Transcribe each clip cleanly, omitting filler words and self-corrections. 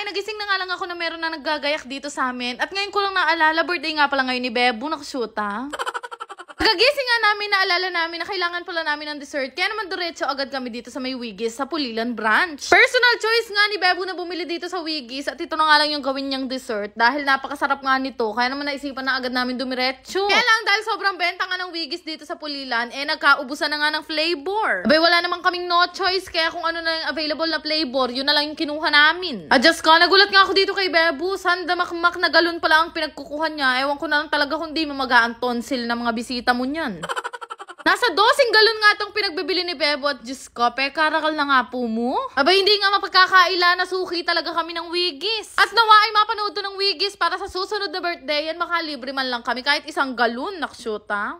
nagising na nga lang ako na meron na naggagayak dito sa amin. At ngayon ko lang naalala, birthday nga pala ngayon ni Bebo, nakushoot ha. Kagising nga namin, naalala namin na kailangan pala namin ng dessert. Kaya naman diretso agad kami dito sa may Wiggies sa Pulilan branch. Personal choice nga ni Bebo na bumili dito sa Wiggies at ito na nga lang yung gawin niyang dessert dahil napakasarap nga nito. Kaya naman naisipan na agad namin dumiretso. Kaya lang dahil sobrang benta nga ng Wiggies dito sa Pulilan, nagkaubusan na nga ng flavor. Abay wala naman kaming no choice kaya kung ano na yung available na flavor, yun na lang yung kinuha namin. Adjust ka, nagulat nga ako dito kay Bebo. Sanda makmak na galon pala ang pinagkukuha niya. Ewan ko na lang talaga kung di mamagaan tonsil ng mga bisita mo niyan. Nasa 12 galon nga itong pinagbibili ni Bebo at Diyos ko, pekarakal na nga po mo. Aba hindi nga mapagkakaila na suki talaga kami ng Wiggies. At nawa ay mapanood to ng Wiggies para sa susunod na birthday yan makalibre man lang kami kahit isang galon nakshuta.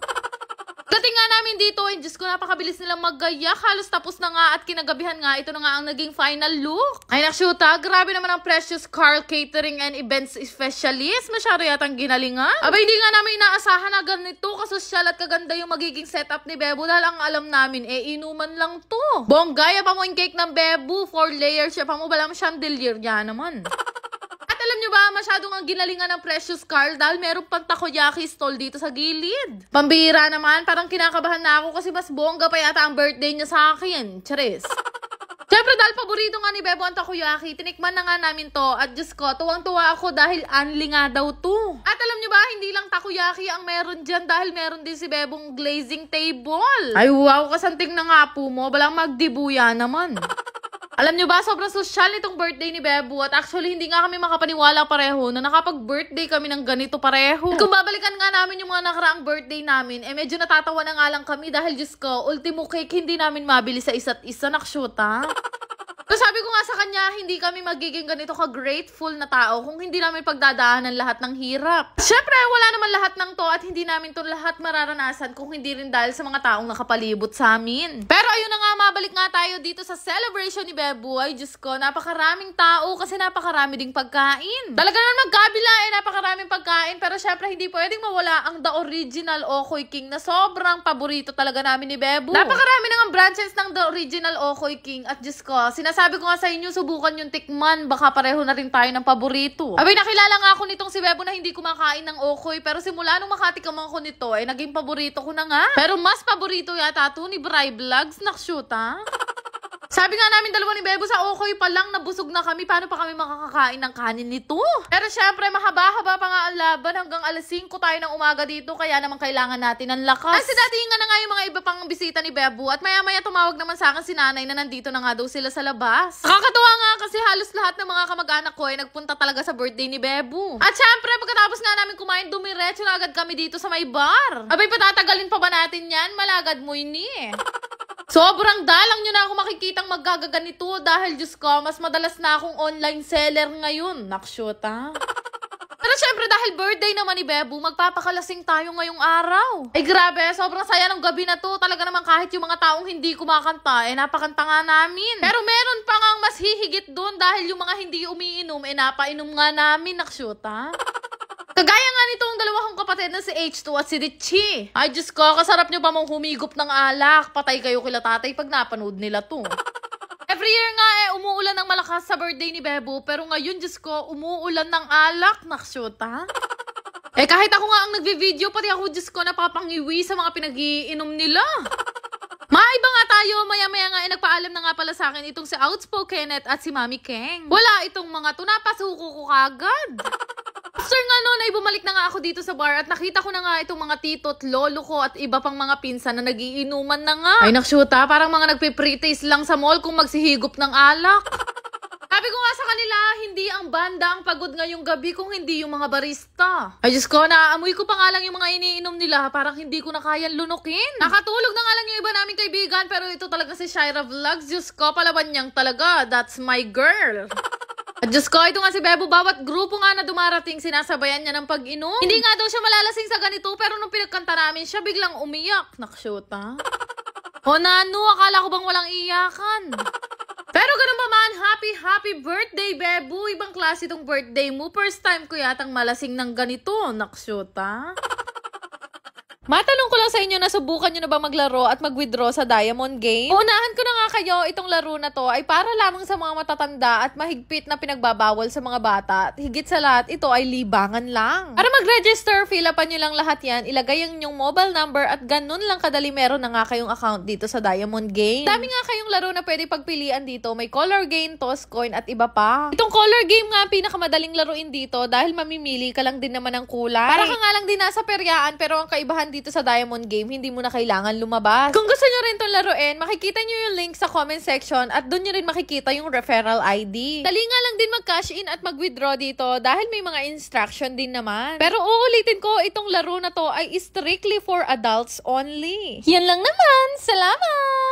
Dating nga namin dito, Diyos ko, napakabilis nilang maggayak. Halos tapos na nga at kinagabihan nga. Ito na nga ang naging final look. Ay, nakshuta, grabe naman ang Precious Carl Catering and Events Specialist. Masyado yatang ginalingan. Aba, hindi nga namin inaasahan na ganito kasosyal at kaganda yung magiging setup ni Bebo. Dahil ang alam namin, inuman lang to. Bonggaya pa mo yung cake ng Bebo. 4 layers siya pa mo. Balang chandelier niya naman. Alam nyo ba, masyadong ang ginalingan ng Precious Carl dahil meron pang takoyaki stall dito sa gilid. Pambihira naman, parang kinakabahan na ako kasi mas bongga pa yata ang birthday niya sa akin. Charis. Siyempre dahil paborito nga ni Bebo ang takoyaki, tinikman na nga namin to at Diyos ko, tuwang-tuwa ako dahil anli nga daw to. At alam nyo ba, hindi lang takoyaki ang meron dyan dahil meron din si Bebong glazing table. Ay wow, kasanting na nga po mo, balang magdibuya naman. Alam nyo ba, sobrang social nitong birthday ni Bebo at actually hindi nga kami makapaniwala pareho na nakapag-birthday kami ng ganito pareho. At kung babalikan nga namin yung mga nakaraang birthday namin, medyo natatawa na nga lang kami dahil Diyos ko, ultimo cake hindi namin mabili sa isa't isa, nakshuta. So sabi ko nga sa kanya, hindi kami magiging ganito ka-grateful na tao kung hindi namin pagdadaanan lahat ng hirap. Siyempre, wala naman lahat ng to at hindi namin to lahat mararanasan kung hindi rin dahil sa mga taong nakapalibot sa amin. Pero ayun na nga, mabalik nga tayo dito sa celebration ni Bebo. Ay, Diyos ko, napakaraming tao kasi napakarami ding pagkain. Talaga naman magkabila napakaraming pagkain pero syempre hindi pwedeng mawala ang The Original Okoy King na sobrang paborito talaga namin ni Bebo. Napakarami na nga branches ng The Original Okoy King at Diyos ko, sabi ko nga sa inyo, subukan yung tikman. Baka pareho na rin tayo ng paborito. Abay, nakilala nga ako nitong si Bebo na hindi kumakain ng okoy. Pero simula nung makatikam ako nito, naging paborito ko na nga. Pero mas paborito yata ito ni Bri Vlogs. Nakshoot, ha? Sabi nga namin dalawa ni Bebo sa okoy pa lang, nabusog na kami. Paano pa kami makakakain ng kanin nito? Pero syempre, mahaba-haba pa nga ang laban hanggang alas 5 tayo ng umaga dito. Kaya naman kailangan natin ng lakas. Kasi dati nga na nga yung mga iba pang bisita ni Bebo. At maya-maya tumawag naman sa akin si nanay na nandito na nga daw sila sa labas. Nakakatuwa nga kasi halos lahat ng mga kamag-anak ko ay nagpunta talaga sa birthday ni Bebo. At syempre, pagkatapos nga namin kumain, dumiretso na agad kami dito sa may bar. Abay, patatagalin pa ba natin yan? Malagad mo ini. Sobrang dalang nyo na ako makikitang magagaganito dahil Diyos ko, mas madalas na akong online seller ngayon. Nakshoot, ha? Pero syempre dahil birthday naman ni Bebo, magpapakalasing tayo ngayong araw. Ay grabe, sobrang saya ng gabi na to. Talaga naman kahit yung mga taong hindi kumakanta, napakanta nga namin. Pero meron pa nga mas hihigit dun dahil yung mga hindi umiinom, napainom nga namin. Nakshoot, ha? Kagaya nga nitong dalawang kapatid na si H2 at si Richie. Ay, Diyos ko, kasarap nyo pa mong humigop ng alak. Patay kayo kila tatay pag napanood nila to. Every year nga umuulan ng malakas sa birthday ni Bebo. Pero ngayon, Diyos ko, umuulan ng alak. Nakshoot, ha? Kahit ako nga ang nagvi-video, pati ako, Diyos ko, napapangiwi sa mga pinag-iinom nila. Maiba nga tayo, maya-maya nga nagpaalam na nga pala sa akin itong si Outspoken at si Mami Keng. Wala itong mga to, napasuko ko kagad. After nga noon ay bumalik na nga ako dito sa bar at nakita ko na nga itong mga tito at lolo ko at iba pang mga pinsan na nagiinuman na nga. Ay nakshuta, parang mga nagpe-pre-taste lang sa mall kung magsihigop ng alak. Sabi ko nga sa kanila, hindi ang banda ang pagod ngayong gabi kung hindi yung mga barista. Ay Diyos ko, naaamoy ko pa nga lang yung mga iniinom nila, parang hindi ko na kayang lunukin. Nakatulog na nga lang yung iba naming kaibigan pero ito talaga si Shira Vlogs. Diyos ko, palaban niyang talaga. That's my girl. At Diyos ko, ito nga si Bebo, bawat grupo nga na dumarating, sinasabayan niya ng pag-inom. Hindi nga daw siya malalasing sa ganito, pero nung pinagkanta namin siya, biglang umiyak. Nakshoot, ha? O nano, akala ko bang walang iyakan? Pero ganun pa man, happy birthday, Bebo. Ibang klase itong birthday mo. First time ko yatang malasing ng ganito. Nakshoot, ha? Matanong ko lang sa inyo, nasubukan nyo na ba maglaro at mag-withdraw sa Diamond Game? Uunahan ko na nga kayo, itong laro na to ay para lamang sa mga matatanda at mahigpit na pinagbabawal sa mga bata. At higit sa lahat, ito ay libangan lang. Para mag-register, fill upan nyo lang lahat yan, ilagay ang inyong mobile number at ganun lang kadali meron na nga kayong account dito sa Diamond Game. Dami nga kayong laro na pwede pagpilian dito. May color game, toss coin at iba pa. Itong color game nga pinakamadaling laruin dito dahil mamimili ka lang din naman ng kulay. Para ka nga lang din nasa peryaan pero ang kaibahan dito sa Diamond Game, hindi mo na kailangan lumabas. Kung gusto nyo rin itong laruin, makikita nyo yung link sa comment section at doon nyo rin makikita yung referral ID. Dali nga lang din mag-cash in at mag-withdraw dito dahil may mga instruction din naman. Pero uulitin ko, itong laro na to ay strictly for adults only. Yan lang naman. Salamat!